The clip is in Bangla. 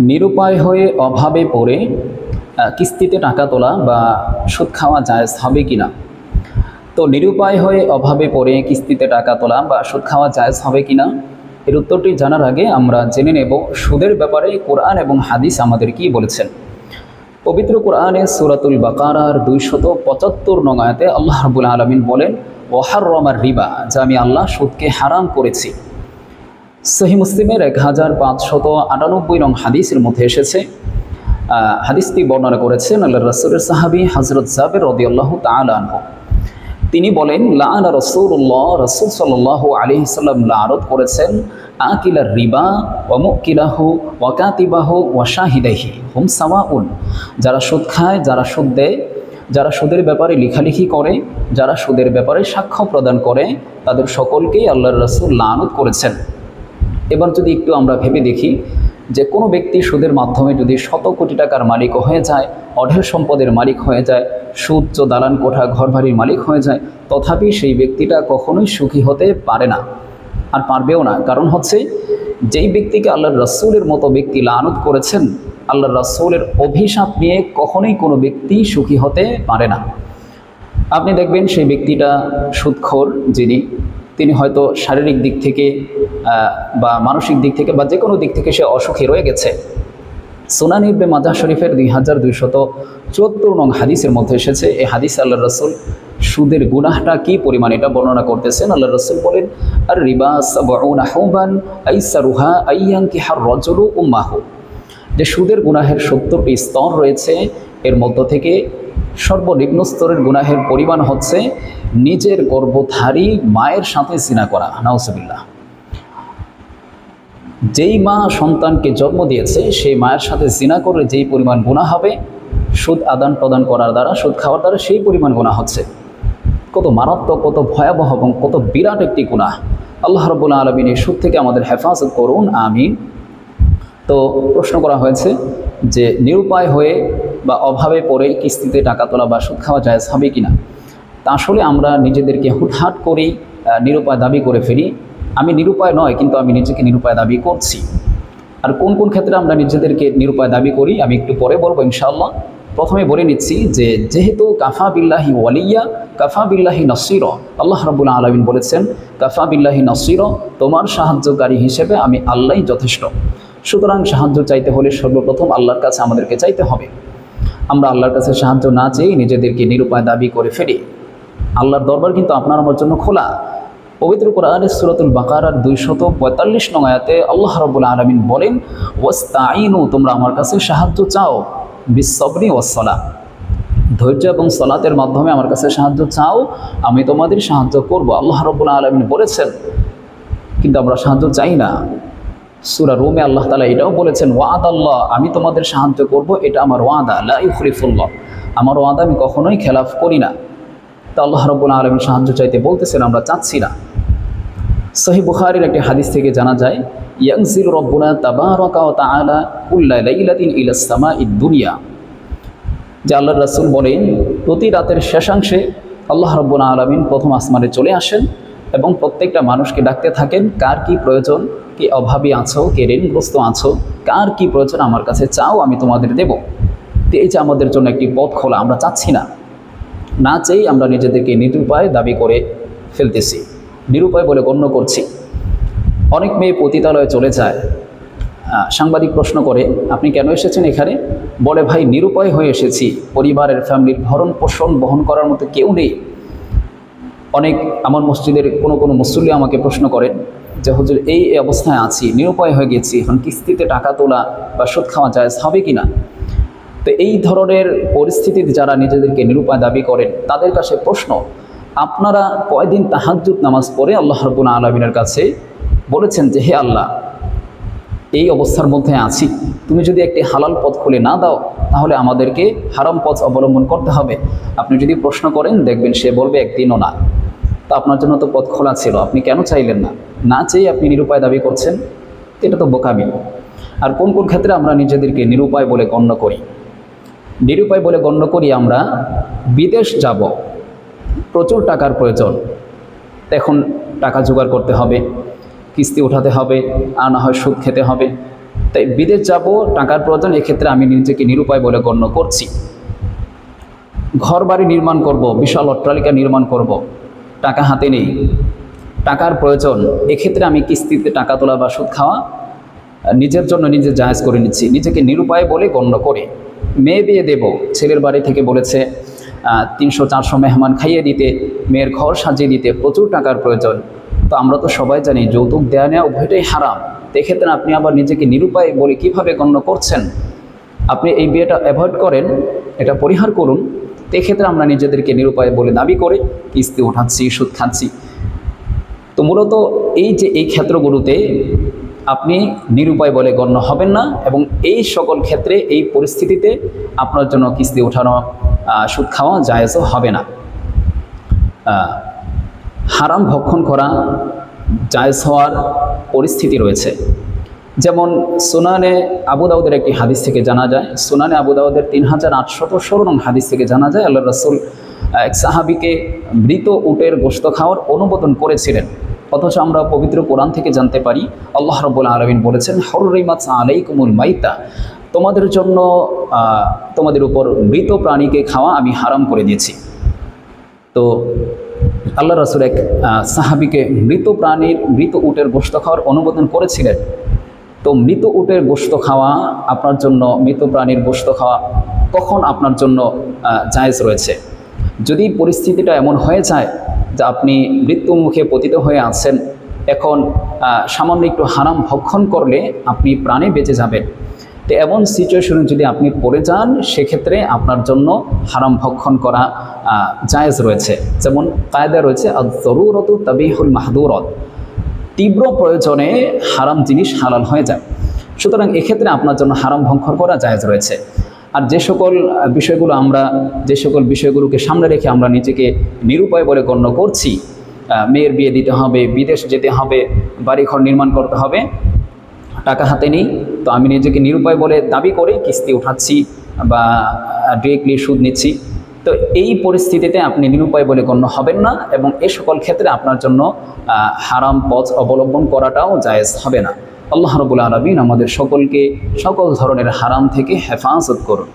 নিরুপায় হয়ে অভাবে পড়ে কিস্তিতে টাকা তোলা বা সুদ খাওয়া জায়েজ হবে কিনা। তো নিরুপায় হয়ে অভাবে পড়ে কিস্তিতে টাকা তোলা বা সুদ খাওয়া জায়েজ হবে কিনা এর উত্তরটি জানার আগে আমরা জেনে নেব সুদের ব্যাপারে কোরআন এবং হাদিস আমাদের কি বলেছেন। পবিত্র কোরআনে সূরাতুল বাকারার 275 নং আয়াতে আল্লাহ রাব্বুল আলামিন বলেন, ওয়াহাররামার রিবা, যা আমি আল্লাহ সুদকে হারাম করেছি। সহিহ মুসলিমের 1598 নং হাদিসের মধ্যে এসেছে। হাদিসটি বর্ণনা করেছেন আল্লাহর রাসূলের সাহাবী হযরত জাবের রাদিয়াল্লাহু তাআলা আনহু। তিনি বলেন, লাআনা রাসূলুল্লাহ, রাসূল সাল্লাল্লাহু আলাইহি সাল্লাম লানত করেছেন আকিলার রিবা ওয়া মুকিলাহু ওয়া কাতিবাহু ওয়া শাহিদাইহি হুম সাওয়াউন। যারা সুদ খায়, যারা সুদ দেয়, যারা সুদের ব্যাপারে লেখালেখি করে, যারা সুদের ব্যাপারে সাক্ষ্য প্রদান করে, তাদের সকলকেই আল্লাহর রাসূল লানত করেছেন। এবার যদি একটু আমরা ভেবে দেখি যে কোনো ব্যক্তি সুদের মাধ্যমে যদি শত কোটি টাকার মালিক হয়ে যায়, অঢেল সম্পদের মালিক হয়ে যায়, সুউচ্চ দালান কোঠা ঘরবাড়ির মালিক হয়ে যায়, তথাপি সেই ব্যক্তিটা কখনোই সুখী হতে পারে না, আর পারবেও না। কারণ হচ্ছে যেই ব্যক্তিকে আল্লাহর রাসূলের মতো ব্যক্তি লানত করেছেন, আল্লাহর রাসূলের অভিশাপ নিয়ে কখনোই কোনো ব্যক্তি সুখী হতে পারে না। আপনি দেখবেন সেই ব্যক্তিটা সুদখোর যিনি, তিনি হয়তো শারীরিক দিক থেকে বা মানসিক দিক থেকে বা যে কোনো দিক থেকে সে অসুখী রয়ে গেছে। সুনান ইবনে মাজাহ শরীফের 2274 নং হাদিসের মধ্যে এসেছে। এই হাদিসে আল্লাহর রাসূল সুদের গুনাহটা কি পরিমাণ এটা বর্ণনা করতেছেন। আল্লাহর রাসূল বলেন, আর রিবা সাবউনা হুবান আইসারুহা আইয়ানকিহার রাজুলু উম্মাহু, যে সুদের গুনাহের 70টি স্তর রয়েছে, এর মধ্য থেকে সর্বনিম্ন স্তরের গুনাহের পরিমাণ হচ্ছে নিজের গর্ভধারী মায়ের সাথে জিনা করা। নাউজুবিল্লাহ। যেই মা সন্তানকে জন্ম দিয়েছে সেই মায়ের সাথে জিনা করে যেই পরিমাণ গুনাহ হবে, সুদ আদান প্রদান করার দ্বারা, সুদ খাওয়ার দ্বারা সেই পরিমাণ গুনাহ হচ্ছে। কত মারাত্মক, কত ভয়াবহ এবং কত বিরাট একটি গুনাহ। আল্লাহ রাব্বুল আলামিন এই সুদ থেকে আমাদের হেফাজত করুন, আমিন। তো প্রশ্ন করা হয়েছে যে নিরুপায় হয়ে বা অভাবে পড়ে কিস্তিতে টাকা তোলা বা সুদ খাওয়া জায়েজ হবে কিনা। তা আসলে আমরা নিজেদেরকে হুটহাট করেই নিরুপায় দাবি করে ফেলি। আমি নিরুপায় নয়, কিন্তু আমি নিজেকে নিরুপায় দাবি করছি। আর কোন কোন ক্ষেত্রে আমরা নিজেদেরকে নিরুপায় দাবি করি আমি একটু পরে বলবো ইনশাআল্লাহ। প্রথমে বলে নিচ্ছি যে যেহেতু কাফা বিল্লাহি ওয়ালিয়া কাফা বিল্লাহি নসীর, আল্লাহ রাব্বুল আলামিন বলেছেন কাফা বিল্লাহি নসীর, তোমার সাহায্যকারী হিসেবে আমি আল্লাহই যথেষ্ট। সুতরাং সাহায্য চাইতে হলে সর্বপ্রথম আল্লাহর কাছে আমাদেরকে চাইতে হবে। আমরা আল্লাহর কাছে সাহায্য না চেয়ে নিজেদেরকে নিরুপায় দাবি করে ফেলি। আল্লাহর দরবার কিন্তু আপনার আমার জন্য খোলা। পবিত্র কোরআনের সূরাতুল বাকারার 245 নং আয়াতে আল্লাহ রাব্বুল আলামিন বলেন, ওয়াস্তাঈনু, তোমরা আমার কাছে সাহায্য চাও, বিসসবরি ওয়াসসালাহ, ধৈর্য এবং সালাতের মাধ্যমে আমার কাছে সাহায্য চাও, আমি তোমাদের সাহায্য করব। আল্লাহ রাব্বুল আলামিন বলেছেন, কিন্তু আমরা সাহায্য চাই না। সূরা রুমে আল্লাহ তাআলা এটাও বলেছেন, ওয়াদাল্লাহ, আমি তোমাদের সাহায্য করব, এটা আমার ওয়াদা, লা ইউখলিফুল্লাহ, আমার ওয়াদা আমি কখনোই খেলাফ করি না। তা আল্লাহ রাব্বুল আলামিন সাহায্য চাইতে বলতেছেন, আমরা চাচ্ছি না। সহিহ বুখারীর একটি হাদিস থেকে জানা যায়, ইয়ানজিলু রাব্বুনা তাবারাকা ওয়া তাআলা কুল্লা লাইলাতিন ইলাস সামাঈদ দুনিয়া, যে আল্লাহর রাসূল বলেন প্রতি রাতের শেষাংশে আল্লাহ রাব্বুল আলামিন প্রথম আসমানে চলে আসেন এবং প্রত্যেকটা মানুষকে ডাকতে থাকেন, কার কি প্রয়োজন, কি অভাবী আছো, কে ঋণগ্রস্ত আছো, কার কি প্রয়োজন আমার কাছে চাও, আমি তোমাদের দেব। তো এই যে আমাদের জন্য একটি পথ খোলা, আমরা চাচ্ছি না, না চেয়েই আমরা নিজেদেরকে নিরুপায় দাবি করে ফেলতেছি, নিরুপায় বলে গণ্য করছি। অনেক মেয়ে পতিতালয়ে চলে যায়। সাংবাদিক প্রশ্ন করে, আপনি কেন এসেছেন এখানে? বলে, ভাই নিরুপায় হয়ে এসেছি, পরিবারের ফ্যামিলির ভরণ পোষণ বহন করার মতো কেউ নেই। অনেক আমার মসজিদের কোনো মুসল্লি আমাকে প্রশ্ন করেন যে হুজুর, এই অবস্থায় আছি, নিরুপায় হয়ে গেছি, এখন কিস্তিতে টাকা তোলা বা সুদ খাওয়া জায়েজ হবে কিনা। তো এই ধরনের পরিস্থিতিতে যারা নিজেদেরকে নিরুপায় দাবি করেন তাদের কাছে প্রশ্ন, আপনারা কয়দিন তাহাজ্জুদ নামাজ পড়ে আল্লাহ রাব্বুল আলামিনের কাছে বলেছেন যে হে আল্লাহ, এই অবস্থার মধ্যে আছি, তুমি যদি একটি হালাল পথ খুলে না দাও তাহলে আমাদেরকে হারাম পথ অবলম্বন করতে হবে। আপনি যদি প্রশ্ন করেন দেখবেন সে বলবে একদিনও না। তা আপনার জন্য তো পথ খোলা ছিল, আপনি কেন চাইলেন না? না চেয়ে আপনি নিরুপায় দাবি করছেন, এটা তো বোকামি। আর কোন কোন ক্ষেত্রে আমরা নিজেদেরকে নিরুপায় বলে গণ্য করি? নিরুপায় বলে গণ্য করি আমরা বিদেশ যাব, প্রচুর টাকার প্রয়োজন, এখন টাকা জোগাড় করতে হবে, কিস্তি উঠাতে হবে, আর না হয় সুদ খেতে হবে। তাই বিদেশ যাব, টাকার প্রয়োজন, এক্ষেত্রে আমি নিজেকে নিরুপায় বলে গণ্য করছি। ঘর বাড়ি নির্মাণ করব, বিশাল অট্টালিকা নির্মাণ করব, টাকা হাতে নেই, টাকার প্রয়োজন, এক্ষেত্রে আমি কিস্তিতে টাকা তোলা বা সুদ খাওয়া নিজের জন্য নিজে জায়েজ করে নিচ্ছি, নিজেকে নিরুপায় বলে গণ্য করে। মেয়ে বিয়ে দেব, ছেলের বাড়ি থেকে বলেছে 300-400 মেহমান খাইয়ে দিতে, মেয়ের ঘর সাজিয়ে দিতে প্রচুর টাকার প্রয়োজন। তো আমরা তো সবাই জানি যৌতুক দেয়া নেওয়া উভয়টাই হারাম। এক্ষেত্রে আপনি আবার নিজেকে নিরুপায় বলে কিভাবে গণ্য করছেন? আপনি এই বিয়েটা অ্যাভয়েড করেন, এটা পরিহার করুন। এক্ষেত্রে আমরা নিজেদেরকে নিরুপায় বলে দাবি করে কিস্তি উঠাচ্ছি, সুদ খাচ্ছি। তো মূলত এই ক্ষেত্রগুলোতে আপনি নিরুপায় বলে গণ্য হবেন না, এবং এই সকল ক্ষেত্রে এই পরিস্থিতিতে আপনার জন্য কিস্তি ওঠানো, সুদ খাওয়া জায়েজও হবে না। হারাম ভক্ষণ করা জায়েজ হওয়ার পরিস্থিতি রয়েছে। যেমন সুনানে আবু দাউদের একটি হাদিস থেকে জানা যায়, সুনানে আবু দাউদের 3816 নং হাদিস থেকে জানা যায়, আল্লাহ রাসূল এক সাহাবীকে মৃত উটের গোশত খাওয়ার অনুমোদন করেছিলেন। অথচ আমরা পবিত্র কোরআন থেকে জানতে পারি আল্লাহ রাব্বুল আলামিন বলেছেন, হুররিমাত আলাইকুমুল মাইতা, তোমাদের জন্য তোমাদের উপর মৃত প্রাণীকে খাওয়া আমি হারাম করে দিয়েছি। তো আল্লাহ রাসূল এক সাহাবীকে মৃত উটের গোশত খাওয়ার অনুমোদন করেছিলেন। তো মৃত উটের গোশত খাওয়া আপনার জন্য, মৃত প্রাণীর গোশত খাওয়া কখন আপনার জন্য জায়েজ রয়েছে? যদি পরিস্থিতিটা এমন হয়ে যায় যে আপনি মৃত্যু মুখে পতিত হয়ে আছেন, এখন সামান্য একটু হারাম ভক্ষণ করলে আপনি প্রাণে বেঁচে যাবেন, তো এমন সিচুয়েশনে যদি আপনি পড়ে যান, সেক্ষেত্রে আপনার জন্য হারাম ভক্ষণ করা জায়েজ রয়েছে। যেমন কায়দা রয়েছে আয-যরুরাতু তাবিহুল মাহদুরাত, তীব্র প্রয়োজনে হারাম জিনিস হালাল হয়ে যায়। সুতরাং এক্ষেত্রে আপনার জন্য হারাম ভক্ষণ করা জায়েজ রয়েছে। আর যে সকল বিষয়গুলোকে সামনে রেখে আমরা নিজেকে নিরুপায় বলে গণ্য করছি, মেয়ের বিয়ে দিতে হবে, বিদেশ যেতে হবে, বাড়িঘর নির্মাণ করতে হবে, টাকা হাতে নেই, তো আমি নিজেকে নিরুপায় বলে দাবি করে কিস্তি উঠাচ্ছি বা ডিরেক্টলি সুদ নিচ্ছি, তো এই পরিস্থিতিতে আপনি নিরুপায় বলে গণ্য হবেন না, এবং এ সকল ক্ষেত্রে আপনার জন্য হারাম পথ অবলম্বন করাটাও জায়েজ হবে না। আল্লাহ রাব্বুল আলামিন আমাদের সকলকে সকল ধরনের হারাম থেকে হেফাজত করুন।